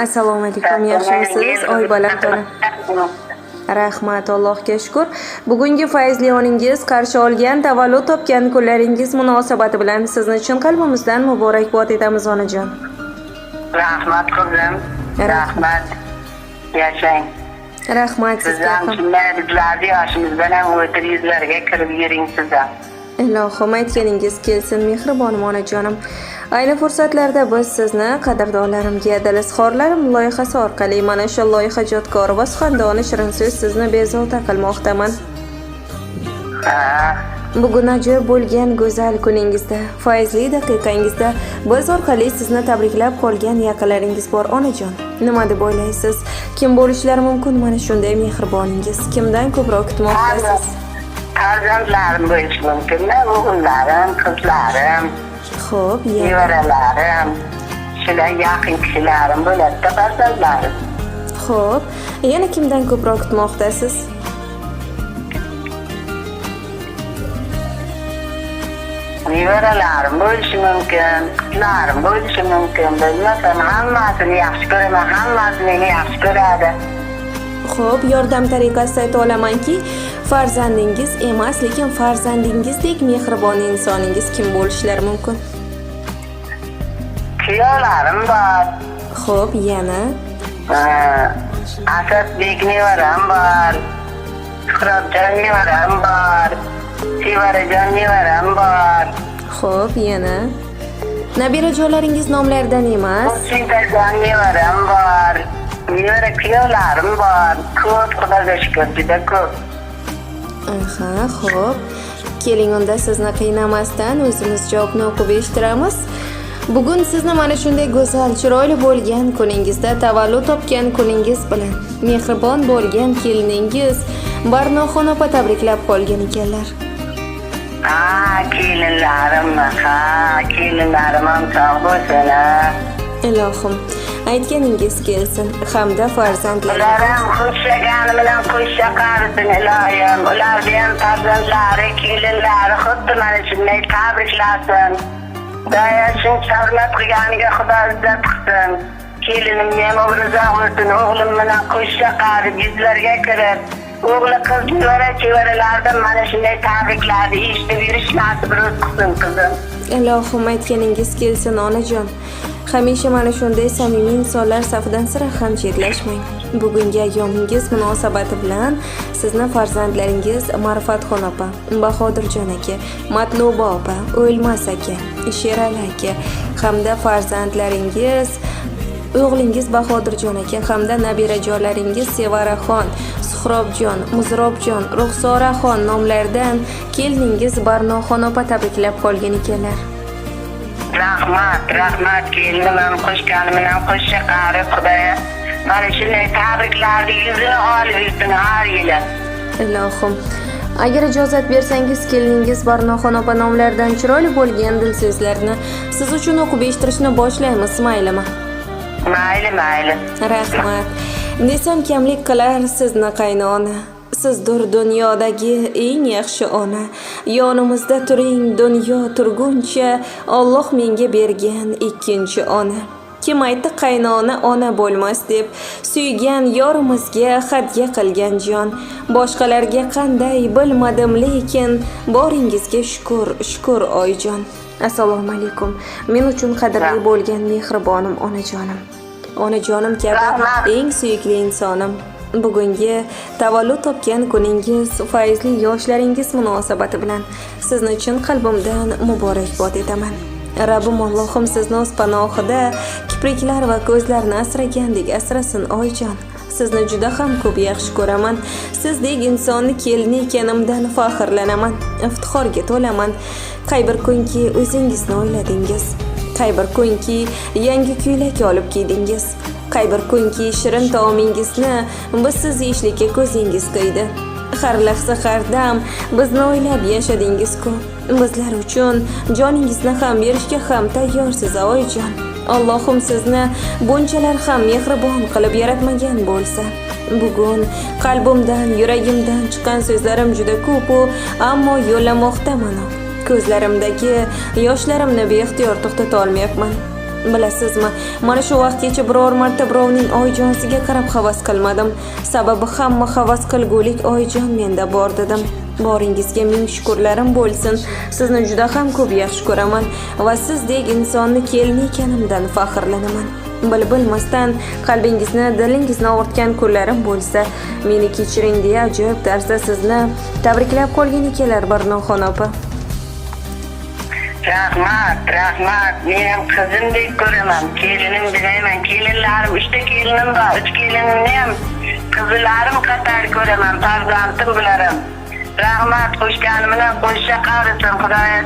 Assalomu alaykum, yaxshimisiz? Oy bolam to'la. Rahmat, Allohga shukr. Bugungi fayzli oningiz qarshi olgan tavallud topgan kunlaringiz munosabati bilan sizni chin qalbimizdan muborakbod etamiz onajon. Rahmat qizim. Rahmat. Yashang. Rahmat sizga ham. Bizlarni yoshimizdan ham o'tir yuzlarga kirib yuring sizlar. Ilohim aytganingiz kelsin mehribonim onajonim. Ayni fursatlarda biz sizni qadrdonlarimga dilizxorlarim loyihasi orqali mana shu loyiha ijodkori va suxandoni shirin so'z sizni bezovta qilmoqdaman. Bugun ajoyib bo'lgan go'zal kuningizda, fayzli daqiqangizda biz orqali sizni tabriklab qolgan yaqinlaringiz bor onajon. Nima deb o'ylaysiz? Kim bo'lishlari mumkin mana shunday mehriboningiz? Kimdan ko'proq kutmoqdasiz? Farzandlarim bo'lishi mumkin-da, o'g'illarim, qizlarim. Xo'p, nevaralarim, shular yaqin kishilarim bo'ladi-da, farzandlarim. Xo'p, yana kimdan ko'proq kutmoqdasiz? Nevaralarim bo'lishi mumkin, qizlarim bo'lishi mumkin. Bilmasam, hammasini yaxshi ko'raman, hammasi meni yaxshi ko'radi. Xo'p, yordam tariqasida ayta olamanki, farzandingiz emas, lekin farzandingizdek mehribon insoningiz kim bo'lishlari mumkin? Kuyovlarim bor. Xo'p, yana? Asadbek nevaram bor. Shuhrobjon nevaram bor. Sevarajon nevaram bor. Xo'p, yana? Nabirajonlaringiz nomlaridan emas? Sintajon nevaram bor. Nevara kuyovlarim bor. Ko'p, Xudoga shukr, juda ko'p. Xo'p. Keling unda sizni qiynamasdan o'zimiz javobni o'qib eshittiramiz. Bugun sizni mana shunday go'zal, chiroyli bo'lgan kuningizda, tavallud topgan kuningiz bilan mehribon bo'lgan keliningiz Barnoxon opa tabriklab qolgan ekanlar. Kelinlarim ham sog' bo'lsin. Ilohim, aytganingiz kelsin hamda farzandlaringiz. Ular ham xushligani bilan qo'shcha qarisin ilohim. Ularni ham farzandlari, kelinlari xuddi mana shunday tabriklasin. Dayashing sarlat qilganiga Xudo izzat qilsin. Kelinimga ham umri bo'lsin. O'g'lim bilan qo'shcha qarib yuzlarga kirib, o'g'li qiz nevara-chevaralardan mana shunday tabriklarni eshitib yurish nasib qilsin qizim. Ilohim, aytganingiz kelsin onajon. Hamisha mana shunday samimiy insonlar safidan sira ham chetlashmang. Bugungi ayyomingiz munosabati bilan sizni farzandlaringiz Ma'rifatxon opa, Bahodirjon aka, Matluba opa, O'lmas aka, Sherali aka hamda farzandlaringiz o'g'lingiz Bahodirjon aka hamda nabirajonlaringiz Sevaraxon, Suhrobjon, Muzrobjon, Ruxsoraxon nomlaridan keliningiz Barnoxon opa tabriklab qolgan ekanlar. Rahmat kelinim ham qo'shganim bilan qo'shcha qarib Xudoya mana shunday tabriklarni yuzini olib yursin har yili. Ilohim, agar ijozat bersangiz keliningiz Barnoxon opa nomlaridan chiroyli bo'lgan dil so'zlarni siz uchun o'qib eshittirishni boshlaymiz, maylimi? Mayli. Rahmat. Desam kamlik qilar sizni qaynona. Sizdir dunyodagi eng yaxshi ona. Yonimizda turing dunyo turguncha, Alloh menga bergan ikkinchi ona. Kim aytdi qaynona ona bo'lmas deb, suygan yorimizga hadya qilgan jon. Boshqalarga qanday bilmadim, lekin boringizga shukr oyijon. Assalomu alaykum. Men uchun qadrli bo'lgan mehribonim onajonim. Onajonim kabi eng suyukli insonim. Bugungi tavallud topgan kuningiz, fayzli yoshlaringiz munosabati bilan sizni chin qalbimdan muborakbod etaman. Rabbim Allohim sizni o'z panohida kipriklar va ko'zlarni asragandek asrasin oyijon. Sizni juda ham ko'p yaxshi ko'raman. Sizdek insonni kelini ekanimdan faxrlanaman, iftixorga to'laman. Qay bir kunki o'zingizni o'yladingiz, qay bir kunki yangi ko'ylak olib kiydingiz, qay bir kunki shirin taomingizni bizsiz yeyishlikka ko'zingiz qiydi. Har lahza har dam bizni o'ylab yashadingiz-ku. Bizlar uchun joningizni ham berishga ham tayyorsiz oyijon. Allohim sizni bunchalar ham mehribon qilib yaratmagan bo'lsa, bugun qalbimdan, yuragimdan chiqqan so'zlarim juda ko'p, ammo yo'llamoqdaman. Ko'zlarimdagi yoshlarimni beixtiyor to'xtata olmayapman. Bilasizmi, mana shu vaqtgacha biror marta birovning oyijonsiga qarab havas qilmadim. Sababi hamma havas qilgulik oyijon menda bor dedim. Boringizga ming shukurlarim bo'lsin. Sizni juda ham ko'p yaxshi ko'raman va sizdek insonni kelin ekanimdan faxrlanaman. Bilmasdan qalbingizni, dilingizni og'ritgan kunlarim bo'lsa, meni kechiring deya ajoyib tarzda sizni tabriklab qolgan ekanlar Barnoxon opa. Rahmat. Men qizimdek ko'raman. Kelinim demayman. Kelinlarim 3 ta kelinim bor. 3 kelinimni ham qizlarim qatori ko'raman. Farzandim bilarim. Rahmat, qo'shganim bilan qo'shcha qarisin. Xudoya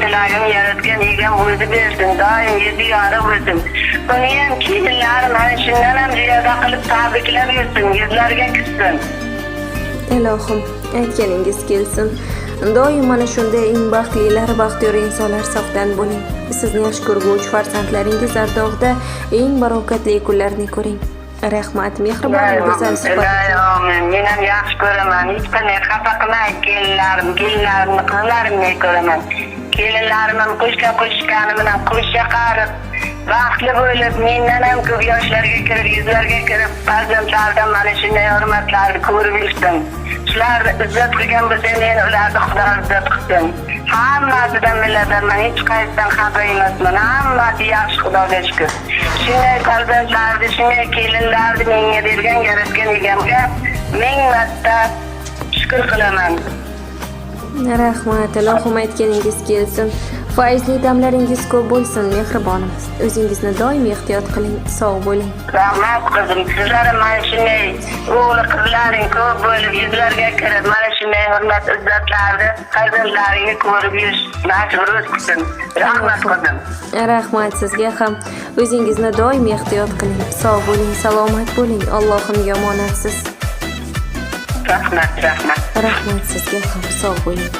tilagim yaratgan egam o'zi bersin. Doim yedi yorib o'zim. Buni ham kelinlarim mana shundan ham ziyoda qilib tabriklab yursin. Yuzlariga kirsin. Ilohim, aytganingiz kelsin. Doim mana shunday eng baxtlilar, baxtiyor insonlar safdan bo'ling. Sizni yaxshi ko'rguvchi farzandlaringiz ardog'ida eng barokatli kunlarni ko'ring. Rahmat, mehribon go'zal suhbat. Men ham yaxshi ko'raman. Hech qanday xafa qilmay kelinlarimni, qizlarimni ko'raman. Kelinlarim ham qo'shgani bilan qo'shcha qarib, baxtli bo'lib, mendan ham ko'p yoshlarga kirib, yuzlarga kirib, farzandlaridan mana shunday hurmatlarni ko'rib yursin. Shularni izzat qilgan bo'lsa, men ularni Xudo izzat qilsin. Hammasidan minnatdorman, hech qaysidan xafa emasman. Hammasi yaxshi, Xudoga shukr. Shunday farzandlarni, shunday kelinlarni menga bergan, yaratgan egamga ming marta shukr qilaman. Rahmat, Ilohim aytganingiz kelsin. Faizli damlaringiz ko'p bo'lsin, mehribonim. O'zingizni doim ehtiyot qiling, sog' bo'ling. Rahmat qizim, sizlar mana shunday o'g'il qizlaring ko'p bo'lib, yuzlarga kirib, mana shunday hurmat izzatlarni farzandlaringni ko'rib yurish nasib qilsin. Rahmat qizim. Rahmat sizga ham. O'zingizni doim ehtiyot qiling, sog' bo'ling, salomat bo'ling. Allohimga omonatsiz. Rahmat. Rahmat sizga ham, sog' bo'ling.